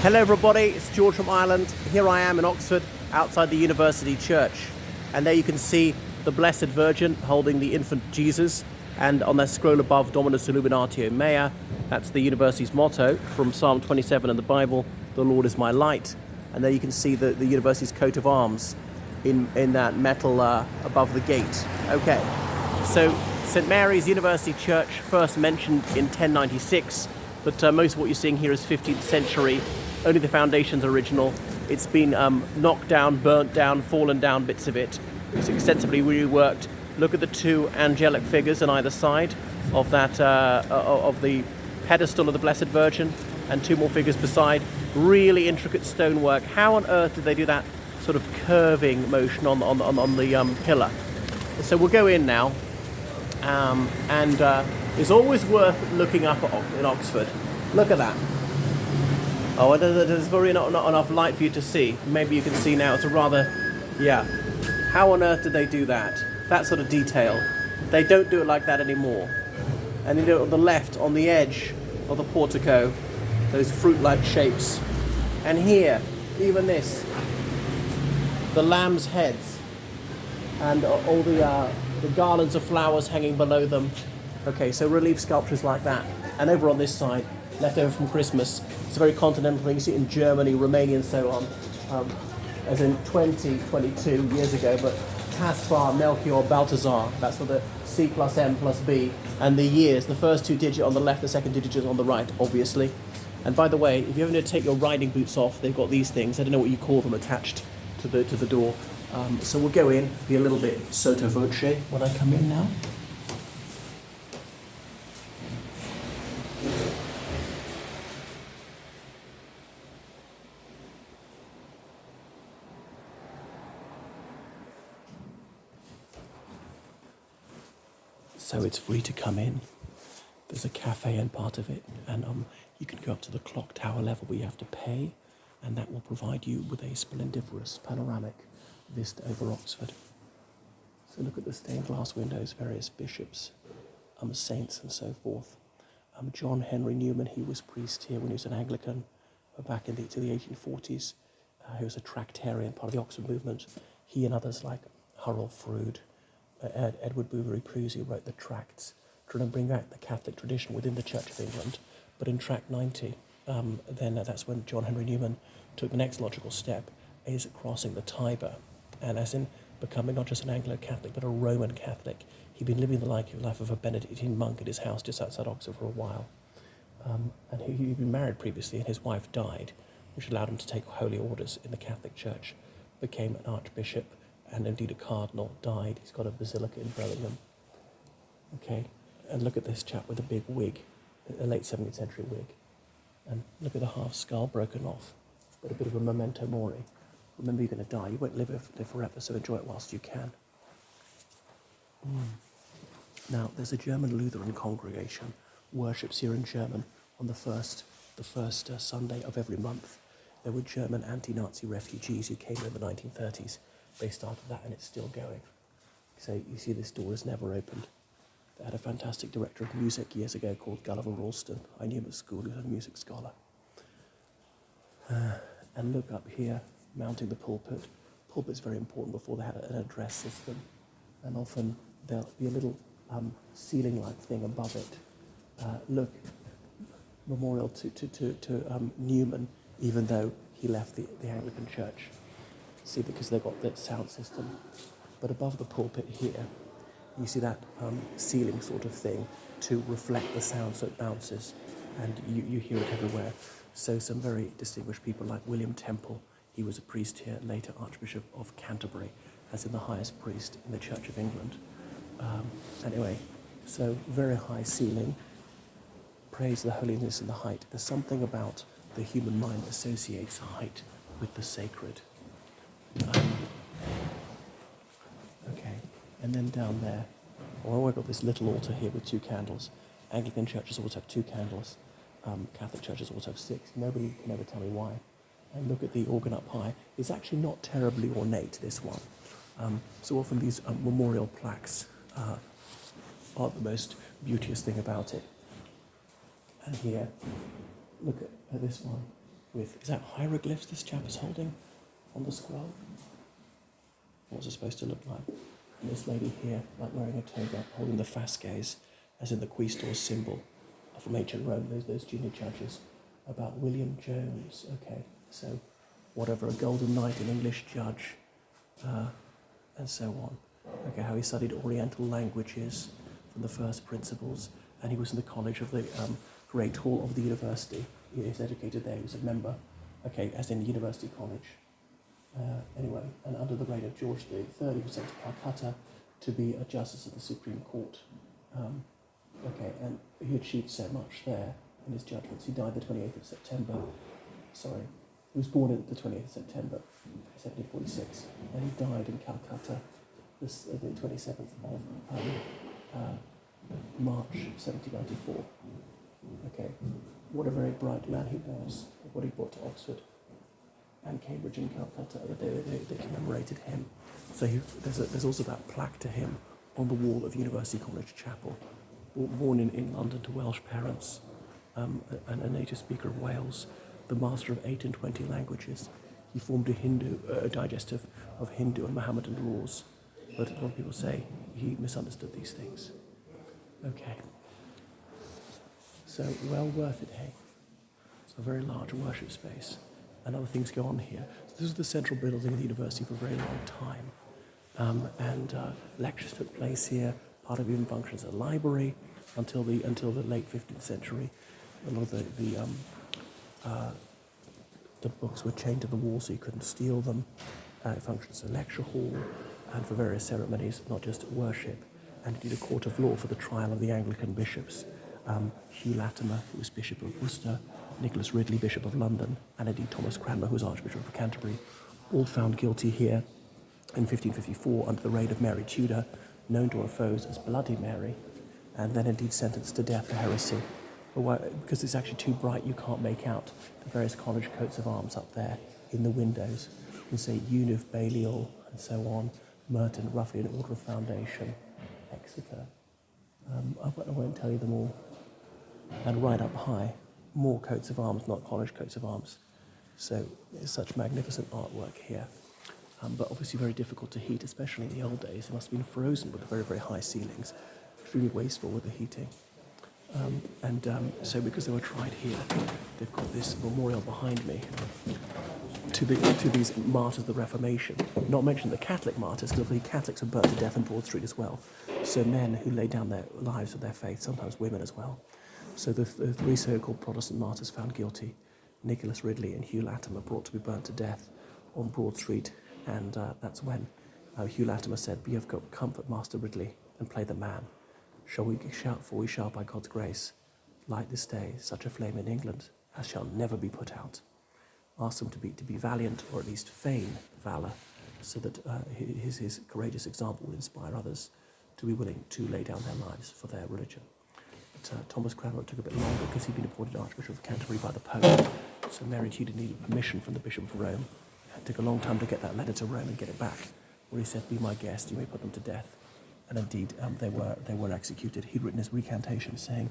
Hello everybody, it's George from Ireland. Here I am in Oxford, outside the University Church. And there you can see the Blessed Virgin holding the infant Jesus. And on that scroll above, Dominus Illuminatio Mea, that's the university's motto from Psalm 27 in the Bible, the Lord is my light. And there you can see the university's coat of arms in that metal above the gate. Okay, so St. Mary's University Church, first mentioned in 1096, but most of what you're seeing here is 15th century. Only the foundation's original. It's been knocked down, burnt down, fallen down, bits of it. It's extensively reworked. Look at the two angelic figures on either side of that of the pedestal of the Blessed Virgin, and two more figures beside. Really intricate stonework. How on earth did they do that sort of curving motion on the pillar? So we'll go in now, and it's always worth looking up in Oxford. Look at that. Oh, there's probably not enough light for you to see. Maybe you can see now. It's a rather, yeah. How on earth did they do that? That sort of detail. They don't do it like that anymore. And they do it on the left, on the edge of the portico, those fruit-like shapes. And here, even this, the lamb's heads, and all the garlands of flowers hanging below them. Okay, so relief sculptures like that. And over on this side, left over from Christmas. It's a very continental thing. You see it in Germany, Romania, and so on. As in 22 years ago, but Caspar, Melchior, Balthazar, that's for the C plus M plus B, and the years, the first two digits on the left, the second digit on the right, obviously. And by the way, if you're going to take your riding boots off, they've got these things, I don't know what you call them, attached to the door. So we'll go in, be a little bit sotto voce when I come in now. So it's free to come in. There's a cafe in part of it, and you can go up to the clock tower level where you have to pay, and that will provide you with a splendiferous panoramic vista over Oxford. So look at the stained glass windows, various bishops, saints and so forth. John Henry Newman, he was priest here when he was an Anglican back to the 1840s. He was a Tractarian, part of the Oxford movement. He and others like Harold Froude, Edward Bouverie Pusey wrote the tracts trying to bring back the Catholic tradition within the Church of England. But in Tract 90, then that's when John Henry Newman took the next logical step, is crossing the Tiber, and as in becoming not just an Anglo-Catholic but a Roman Catholic. He'd been living the life of a Benedictine monk at his house just outside Oxford for a while, and he'd been married previously, and his wife died, which allowed him to take holy orders in the Catholic Church, became an archbishop, and indeed a cardinal, died. He's got a basilica in Birmingham. Okay, and look at this chap with a big wig, a late 17th century wig. And look at the half skull broken off, but a bit of a memento mori. Remember, you're going to die. You won't live forever, so enjoy it whilst you can. Now, there's a German Lutheran congregation, worships here in German on the first Sunday of every month. There were German anti-Nazi refugees who came in the 1930s. They started that, and it's still going. So you see this door is never opened. They had a fantastic director of music years ago called Gulliver Ralston. I knew him at school. He was a music scholar. And look up here, mounting the pulpit. Pulpit's very important. Before they had an address system, and often there'll be a little ceiling-like thing above it. Look, memorial to Newman, even though he left the Anglican Church. See, because they've got the sound system. But above the pulpit here, you see that ceiling sort of thing to reflect the sound so it bounces, and you hear it everywhere. So some very distinguished people like William Temple, he was a priest here, later Archbishop of Canterbury, as in the highest priest in the Church of England. Anyway, so very high ceiling, praise the holiness and the height. There's something about the human mind associates height with the sacred. Okay, and then down there, we've got this little altar here with two candles. Anglican churches always have two candles. Catholic churches always have six. Nobody can ever tell me why. And look at the organ up high. It's actually not terribly ornate, this one. So often these memorial plaques aren't the most beauteous thing about it. And here, look at this one. with, is that hieroglyphs this chap is holding on the scroll? What's it supposed to look like? And this lady here, like wearing a toga, holding the fasces, as in the quaestor's symbol from ancient Rome, those junior judges, about William Jones. Okay, so whatever, a golden knight, an English judge, and so on. Okay, how he studied Oriental languages from the first principles, and he was in the college of the Great Hall of the university. He was educated there, he was a member, okay, as in University College. Anyway, and under the reign of George III, he was sent to Calcutta to be a justice of the Supreme Court. Okay, and he achieved so much there in his judgments. He died the 28th of September. Sorry, he was born on the 28th of September, 1746, and he died in Calcutta the 27th of March 1794. Okay, what a very bright man he was, what he brought to Oxford and Cambridge and Calcutta. They commemorated him. So there's also that plaque to him on the wall of University College Chapel. Born in London to Welsh parents, and a native speaker of Wales, the master of 8 and 20 languages. He formed a digestive of Hindu and Mohammedan laws, but a lot of people say he misunderstood these things. Okay. So well worth it, hey? A very large worship space, and other things go on here. So this is the central building of the university for a very long time, and lectures took place here. Part of it even functions as a library until the late 15th century. A lot of the books were chained to the wall so you couldn't steal them. It functions as a lecture hall and for various ceremonies, not just worship, and indeed a court of law for the trial of the Anglican bishops. Hugh Latimer, who was Bishop of Worcester, Nicholas Ridley, Bishop of London, and indeed Thomas Cranmer, who was Archbishop of Canterbury, all found guilty here in 1554 under the reign of Mary Tudor, known to her foes as Bloody Mary, and then indeed sentenced to death for heresy. Because it's actually too bright, you can't make out the various college coats of arms up there in the windows. You can say Unif, Balliol, and so on, Merton, roughly in order of foundation, Exeter. I won't tell you them all. And right up high, more coats of arms, not college coats of arms. So there's such magnificent artwork here. But obviously very difficult to heat, especially in the old days. They must have been frozen with the very, very high ceilings, extremely wasteful with the heating. So because they were tried here, they've got this memorial behind me to these martyrs of the Reformation. Not mention the Catholic martyrs, because the Catholics were burnt to death in Broad Street as well. So men who laid down their lives for their faith, sometimes women as well. So the three so-called Protestant martyrs found guilty, Nicholas Ridley and Hugh Latimer, brought to be burnt to death on Broad Street. And that's when Hugh Latimer said, "Be of comfort, Master Ridley, and play the man. Shall we shout, for we shall, by God's grace, light this day such a flame in England as shall never be put out." Ask them to be valiant, or at least feign valour, so that his courageous example will inspire others to be willing to lay down their lives for their religion. But Thomas Cranmer took a bit longer because he'd been appointed Archbishop of Canterbury by the Pope, so Mary Tudor needed permission from the Bishop of Rome. It took a long time to get that letter to Rome and get it back, where he said, "Be my guest, you may put them to death." And indeed, they were executed. He'd written his recantation saying,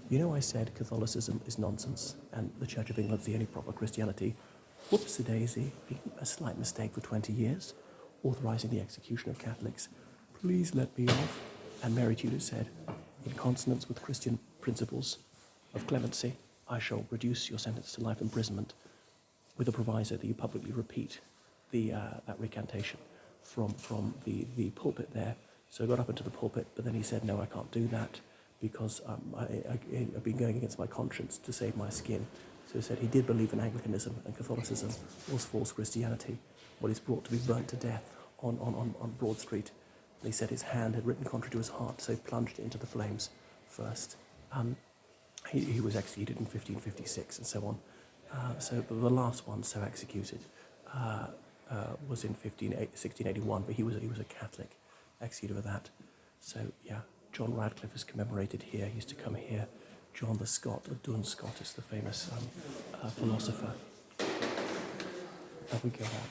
"You know, I said Catholicism is nonsense, and the Church of England's the only proper Christianity. Whoops-a-daisy, a slight mistake for 20 years, authorising the execution of Catholics. Please let me off." And Mary Tudor said, "In consonance with Christian principles of clemency, I shall reduce your sentence to life imprisonment, with a proviso that you publicly repeat that recantation from the pulpit there." So I got up into the pulpit, but then he said, "No, I can't do that because I've been going against my conscience to save my skin." So he said he did believe in Anglicanism and Catholicism was false Christianity, what is brought to be burnt to death on Broad Street. And he said his hand had written contrary to his heart, so he plunged it into the flames first. He was executed in 1556 and so on. So the last one so executed was in 1681, but he was a Catholic, executed with that. So yeah, John Radcliffe is commemorated here. He used to come here. John the Scot, or Duns Scot, is the famous philosopher. Have we go back?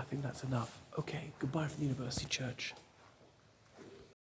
I think that's enough. Okay, goodbye from the University Church.